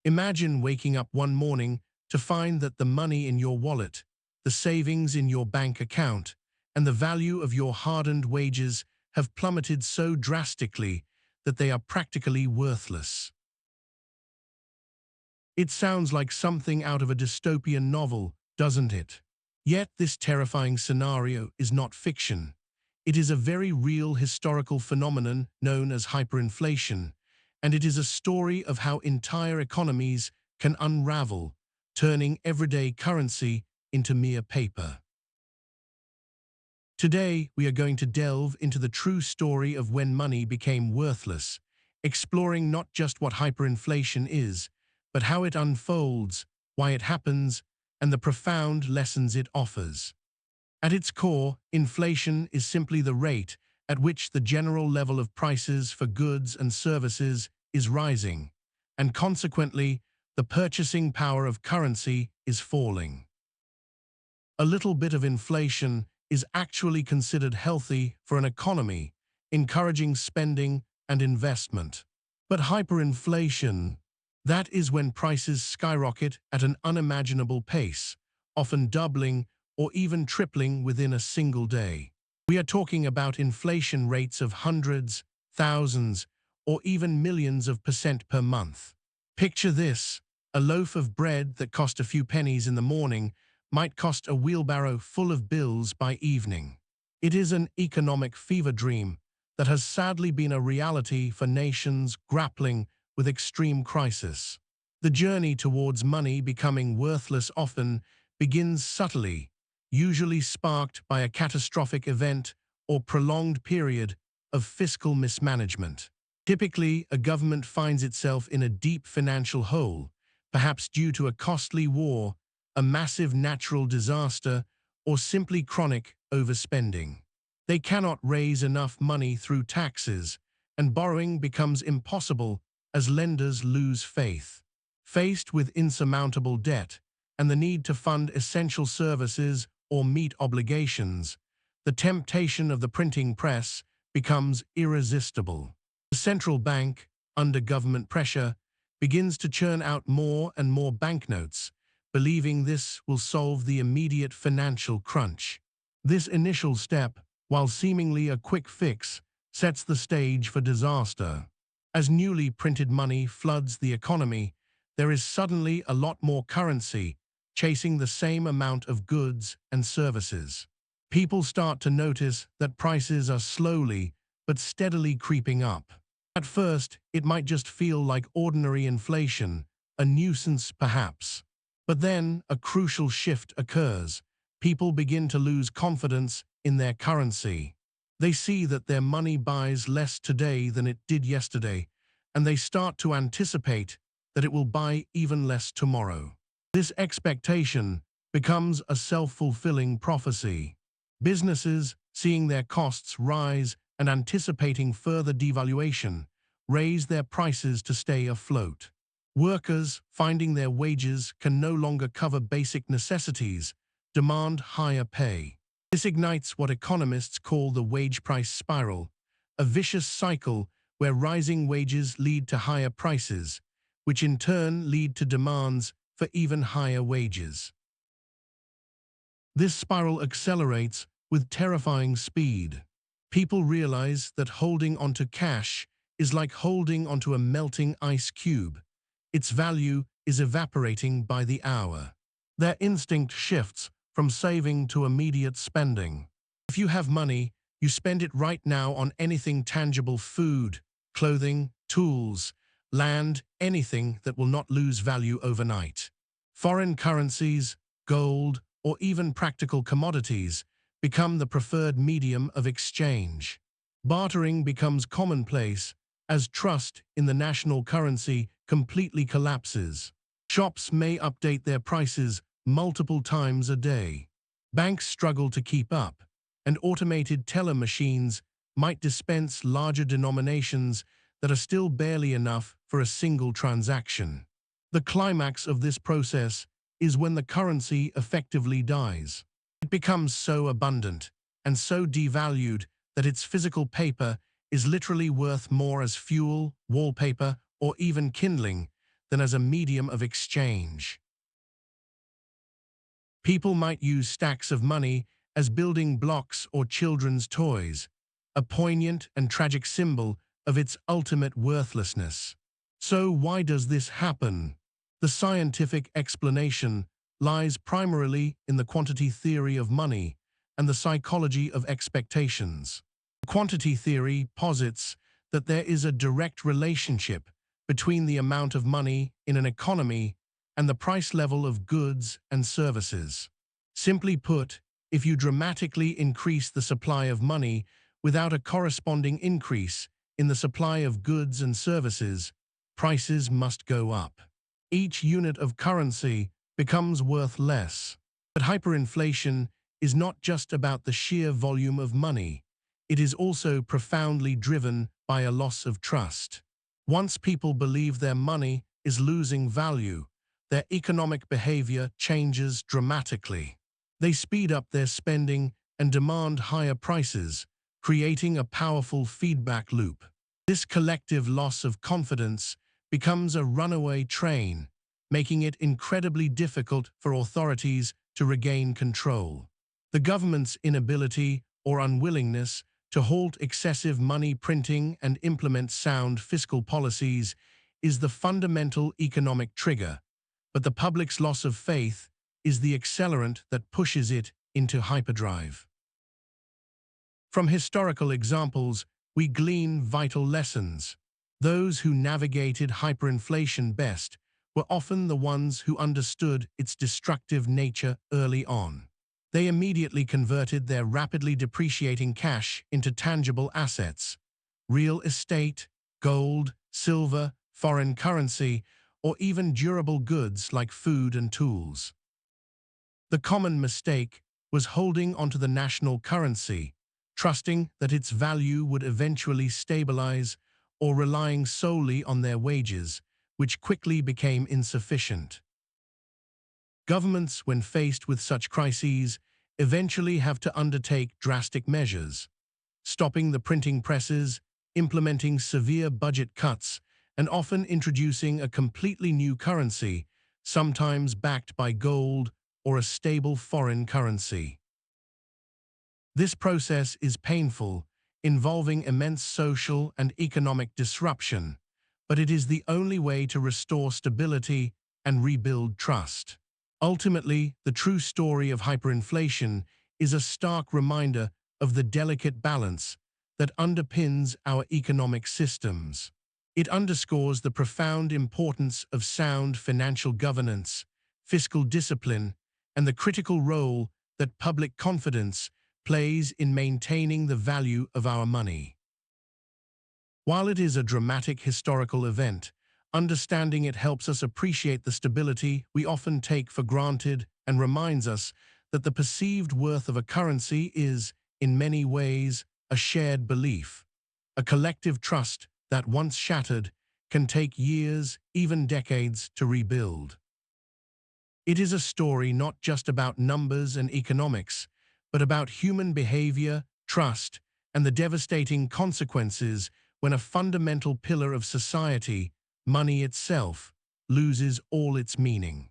Imagine waking up one morning to find that the money in your wallet, the savings in your bank account, and the value of your hard-earned wages have plummeted so drastically that they are practically worthless. It sounds like something out of a dystopian novel, doesn't it? Yet this terrifying scenario is not fiction. It is a very real historical phenomenon known as hyperinflation, and it is a story of how entire economies can unravel, turning everyday currency into mere paper. Today, we are going to delve into the true story of when money became worthless, exploring not just what hyperinflation is, but how it unfolds, why it happens, and the profound lessons it offers. At its core, inflation is simply the rate at which the general level of prices for goods and services is rising, and consequently, the purchasing power of currency is falling. A little bit of inflation is actually considered healthy for an economy, encouraging spending and investment. But hyperinflation, that is when prices skyrocket at an unimaginable pace, often doubling or even tripling within a single day. We are talking about inflation rates of hundreds, thousands, or even millions of percent per month. Picture this: a loaf of bread that cost a few pennies in the morning might cost a wheelbarrow full of bills by evening. It is an economic fever dream that has sadly been a reality for nations grappling with extreme crisis. The journey towards money becoming worthless often begins subtly, usually sparked by a catastrophic event or prolonged period of fiscal mismanagement. Typically, a government finds itself in a deep financial hole, perhaps due to a costly war, a massive natural disaster, or simply chronic overspending. They cannot raise enough money through taxes, and borrowing becomes impossible as lenders lose faith. Faced with insurmountable debt and the need to fund essential services or meet obligations, the temptation of the printing press becomes irresistible. The central bank, under government pressure, begins to churn out more and more banknotes, believing this will solve the immediate financial crunch. This initial step, while seemingly a quick fix, sets the stage for disaster. As newly printed money floods the economy, there is suddenly a lot more currency chasing the same amount of goods and services. People start to notice that prices are slowly but steadily creeping up. At first, it might just feel like ordinary inflation, a nuisance perhaps. But then a crucial shift occurs. People begin to lose confidence in their currency. They see that their money buys less today than it did yesterday, and they start to anticipate that it will buy even less tomorrow. This expectation becomes a self-fulfilling prophecy. Businesses, seeing their costs rise and anticipating further devaluation, raise their prices to stay afloat. Workers, finding their wages can no longer cover basic necessities, demand higher pay. This ignites what economists call the wage price spiral, a vicious cycle where rising wages lead to higher prices, which in turn lead to demands for even higher wages. This spiral accelerates with terrifying speed. People realize that holding onto cash is like holding onto a melting ice cube. Its value is evaporating by the hour. Their instinct shifts from saving to immediate spending. If you have money, you spend it right now on anything tangible: food, clothing, tools, land, anything that will not lose value overnight. Foreign currencies, gold, or even practical commodities become the preferred medium of exchange. Bartering becomes commonplace as trust in the national currency completely collapses. Shops may update their prices multiple times a day. Banks struggle to keep up, and automated teller machines might dispense larger denominations that are still barely enough for a single transaction. The climax of this process is when the currency effectively dies. It becomes so abundant and so devalued that its physical paper is literally worth more as fuel, wallpaper, or even kindling than as a medium of exchange. People might use stacks of money as building blocks or children's toys, a poignant and tragic symbol of its ultimate worthlessness. So why does this happen? The scientific explanation lies primarily in the quantity theory of money and the psychology of expectations. Quantity theory posits that there is a direct relationship between the amount of money in an economy and the price level of goods and services. Simply put, if you dramatically increase the supply of money without a corresponding increase in the supply of goods and services, prices must go up. Each unit of currency becomes worth less. But hyperinflation is not just about the sheer volume of money. It is also profoundly driven by a loss of trust. Once people believe their money is losing value, their economic behavior changes dramatically. They speed up their spending and demand higher prices, creating a powerful feedback loop. This collective loss of confidence becomes a runaway train, making it incredibly difficult for authorities to regain control. The government's inability or unwillingness to halt excessive money printing and implement sound fiscal policies is the fundamental economic trigger, but the public's loss of faith is the accelerant that pushes it into hyperdrive. From historical examples, we glean vital lessons. Those who navigated hyperinflation best were often the ones who understood its destructive nature early on. They immediately converted their rapidly depreciating cash into tangible assets: real estate, gold, silver, foreign currency, or even durable goods like food and tools. The common mistake was holding onto the national currency, trusting that its value would eventually stabilize, or relying solely on their wages, which quickly became insufficient. Governments, when faced with such crises, eventually have to undertake drastic measures, stopping the printing presses, implementing severe budget cuts, and often introducing a completely new currency, sometimes backed by gold or a stable foreign currency. This process is painful, involving immense social and economic disruption, but it is the only way to restore stability and rebuild trust. Ultimately, the true story of hyperinflation is a stark reminder of the delicate balance that underpins our economic systems. It underscores the profound importance of sound financial governance, fiscal discipline, and the critical role that public confidence plays in maintaining the value of our money. While it is a dramatic historical event, understanding it helps us appreciate the stability we often take for granted and reminds us that the perceived worth of a currency is, in many ways, a shared belief. A collective trust that, once shattered, can take years, even decades, to rebuild. It is a story not just about numbers and economics, but about human behavior, trust, and the devastating consequences when a fundamental pillar of society, money itself, loses all its meaning.